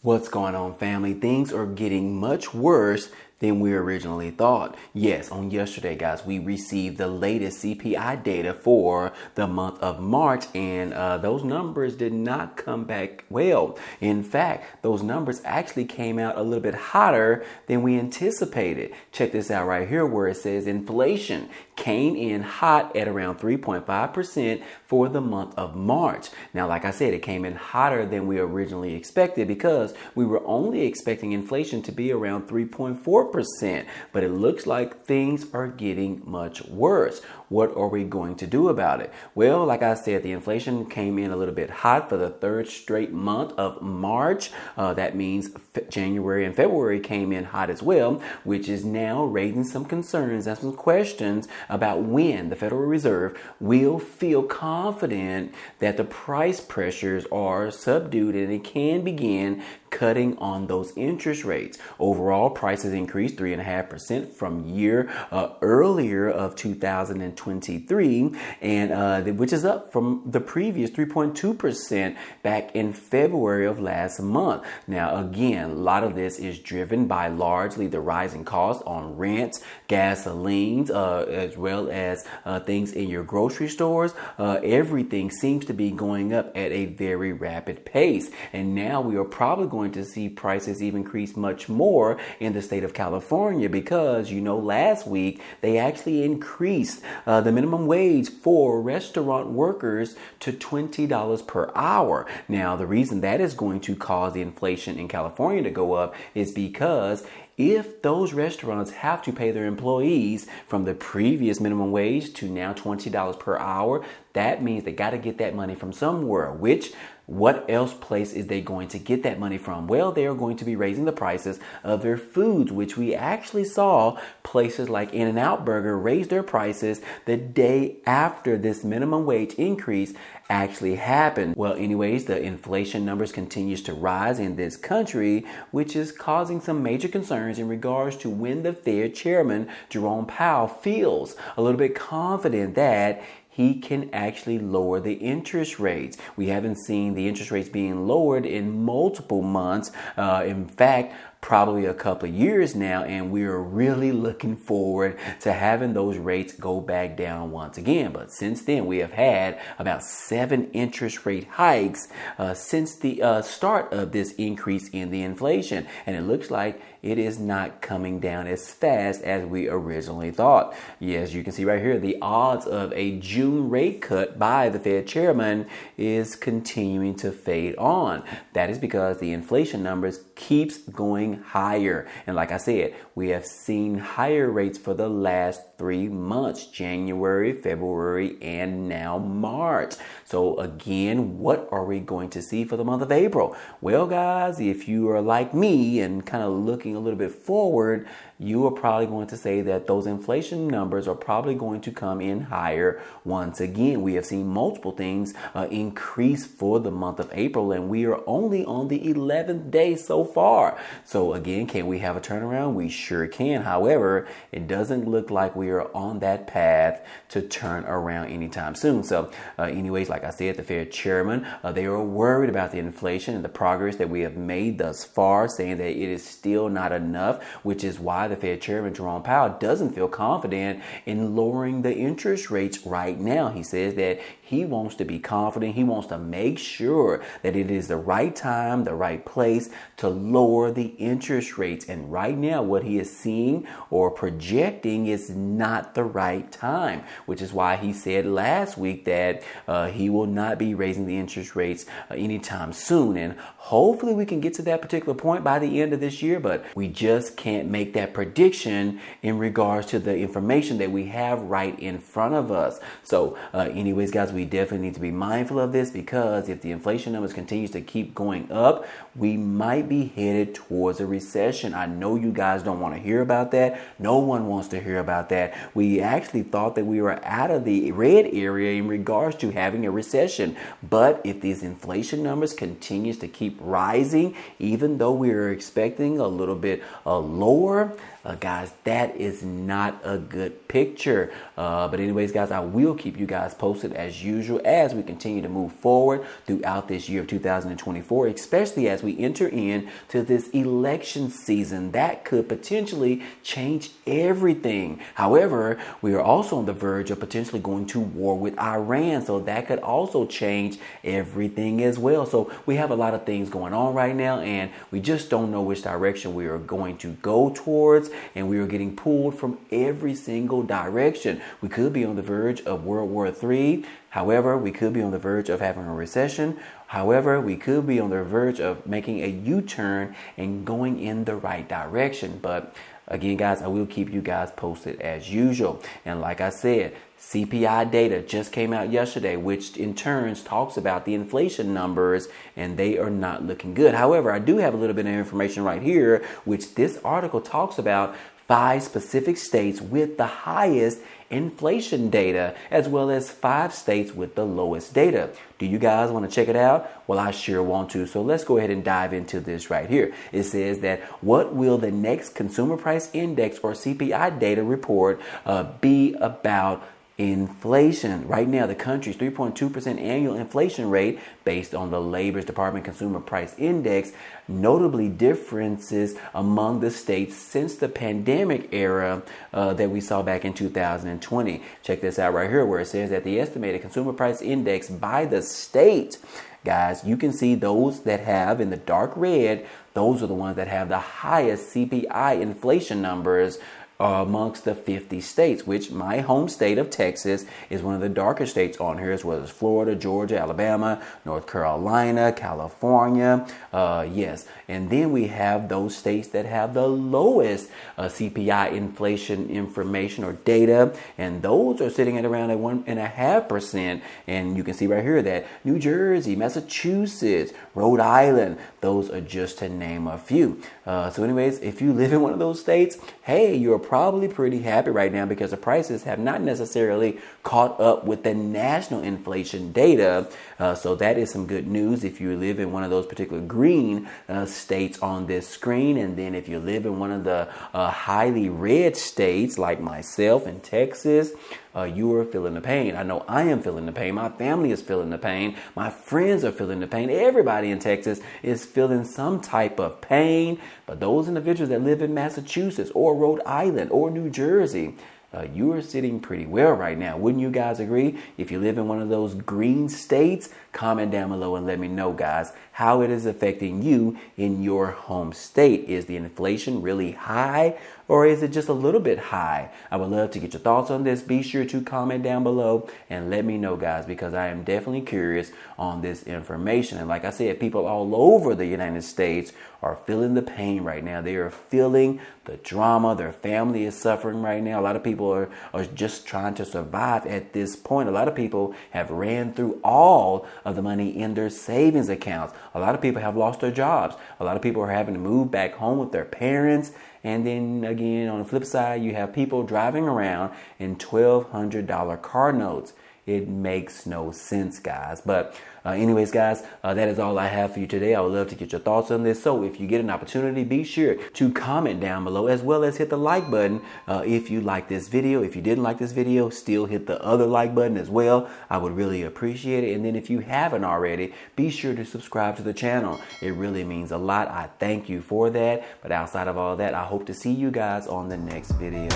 What's going on, family? Things are getting much worse than we originally thought. Yes, on yesterday, guys, we received the latest CPI data for the month of March, and those numbers did not come back well. In fact, those numbers actually came out a little bit hotter than we anticipated. Check this out right here where it says inflation came in hot at around 3.5% for the month of March. Now, like I said, it came in hotter than we originally expected because we were only expecting inflation to be around 3.4%, but it looks like things are getting much worse. What are we going to do about it? Well, like I said, the inflation came in a little bit hot for the third straight month of March. That means January and February came in hot as well, which is now raising some concerns and some questions about when the Federal Reserve will feel confident that the price pressures are subdued and it can begin cutting on those interest rates. Overall, prices increased 3.5% from year earlier of 2023, and which is up from the previous 3.2% back in February of last month. Now, again, a lot of this is driven by largely the rising costs on rents, gasolines, as well as things in your grocery stores. Everything seems to be going up at a very rapid pace, and now we are probably going to see prices even increase much more in the state of California because, last week they actually increased the minimum wage for restaurant workers to $20 per hour. Now, the reason that is going to cause the inflation in California to go up is because if those restaurants have to pay their employees from the previous minimum wage to now $20 per hour, that means they got to get that money from somewhere, what else place is they going to get that money from? Well, they are going to be raising the prices of their foods, which we actually saw places like In-N-Out Burger raise their prices the day after this minimum wage increase actually happened. Well, anyways, the inflation numbers continues to rise in this country, which is causing some major concerns in regards to when the Fed chairman, Jerome Powell, feels a little bit confident that he can actually lower the interest rates. We haven't seen the interest rates being lowered in multiple months. In fact, probably a couple of years now, and we are really looking forward to having those rates go back down once again. But since then, we have had about 7 interest rate hikes since the start of this increase in the inflation, and it looks like it is not coming down as fast as we originally thought. Yes, you can see right here, the odds of a June rate cut by the Fed chairman is continuing to fade on. That is because the inflation numbers keeps going higher. And like I said, we have seen higher rates for the last 3 months, January, February, and now March. So again, what are we going to see for the month of April? Well, guys, if you are like me and kind of looking a little bit forward, you are probably going to say that those inflation numbers are probably going to come in higher once again. We have seen multiple things increase for the month of April, and we are only on the 11th day so far. So again, can we have a turnaround? We sure can. However, it doesn't look like we are on that path to turn around anytime soon. So anyways, like I said, the Fed chairman, they are worried about the inflation and the progress that we have made thus far, saying that it is still not enough, which is why the Fed chairman, Jerome Powell, doesn't feel confident in lowering the interest rates right now. He says that he wants to be confident. He wants to make sure that it is the right time, the right place to lower the interest rates. And right now, what he is seeing or projecting is not the right time, which is why he said last week that he will not be raising the interest rates anytime soon. And hopefully we can get to that particular point by the end of this year, but we just can't make that prediction in regards to the information that we have right in front of us. So anyways, guys, we definitely need to be mindful of this because if the inflation numbers continues to keep going up, we might be headed towards a recession. I know you guys don't want to hear about that. No one wants to hear about that. We actually thought that we were out of the red area in regards to having a recession. But if these inflation numbers continues to keep rising, even though we are expecting a little bit lower, Guys, that is not a good picture. But anyways, guys, I will keep you guys posted as usual as we continue to move forward throughout this year of 2024, especially as we enter into this election season that could potentially change everything. However, we are also on the verge of potentially going to war with Iran, so that could also change everything as well. So we have a lot of things going on right now, and we just don't know which direction we are going to go towards, and we are getting pulled from every single direction. We could be on the verge of World War III. However, we could be on the verge of having a recession. However, we could be on the verge of making a U-turn and going in the right direction. But again, guys, I will keep you guys posted as usual. And like I said, CPI data just came out yesterday, which in turn talks about the inflation numbers, and they are not looking good. However, I do have a little bit of information right here, which this article talks about 5 specific states with the highest inflation data, as well as 5 states with the lowest data. Do you guys want to check it out? Well, I sure want to. So let's go ahead and dive into this right here. It says that what will the next Consumer Price Index or CPI data report be about? Inflation. Right now, the country's 3.2% annual inflation rate based on the Labor's Department Consumer Price Index, notably differences among the states since the pandemic era that we saw back in 2020. Check this out right here where it says that the estimated Consumer Price Index by the state. Guys, you can see those that have in the dark red, those are the ones that have the highest CPI inflation numbers amongst the 50 states, which my home state of Texas is one of the darker states on here, as well as Florida, Georgia, Alabama, North Carolina, California. Yes. And then we have those states that have the lowest CPI inflation information or data. And those are sitting at around at 1.5%. And you can see right here that New Jersey, Massachusetts, Rhode Island, those are just to name a few. So anyways, if you live in one of those states, hey, you're probably pretty happy right now because the prices have not necessarily caught up with the national inflation data. So that is some good news if you live in one of those particular green states on this screen. And then if you live in one of the highly red states like myself in Texas, you are feeling the pain. I know I am feeling the pain. My family is feeling the pain. My friends are feeling the pain. Everybody in Texas is feeling some type of pain. But those individuals that live in Massachusetts or Rhode Island or New Jersey, you are sitting pretty well right now. Wouldn't you guys agree? If you live in one of those green states, comment down below and let me know, guys, how it is affecting you in your home state. Is the inflation really high, or is it just a little bit high? I would love to get your thoughts on this. Be sure to comment down below and let me know, guys, because I am definitely curious on this information. And like I said, people all over the United States are feeling the pain right now. They are feeling the drama. Their family is suffering right now. A lot of people are just trying to survive at this point. A lot of people have ran through all of the money in their savings accounts. A lot of people have lost their jobs. A lot of people are having to move back home with their parents. And then again, on the flip side, you have people driving around in $1,200 car notes. It makes no sense, guys. But anyways, guys, that is all I have for you today. I would love to get your thoughts on this. So if you get an opportunity, be sure to comment down below, as well as hit the like button if you like this video. If you didn't like this video, still hit the other like button as well. I would really appreciate it. And then if you haven't already, be sure to subscribe to the channel. It really means a lot. I thank you for that. But outside of all that, I hope to see you guys on the next video.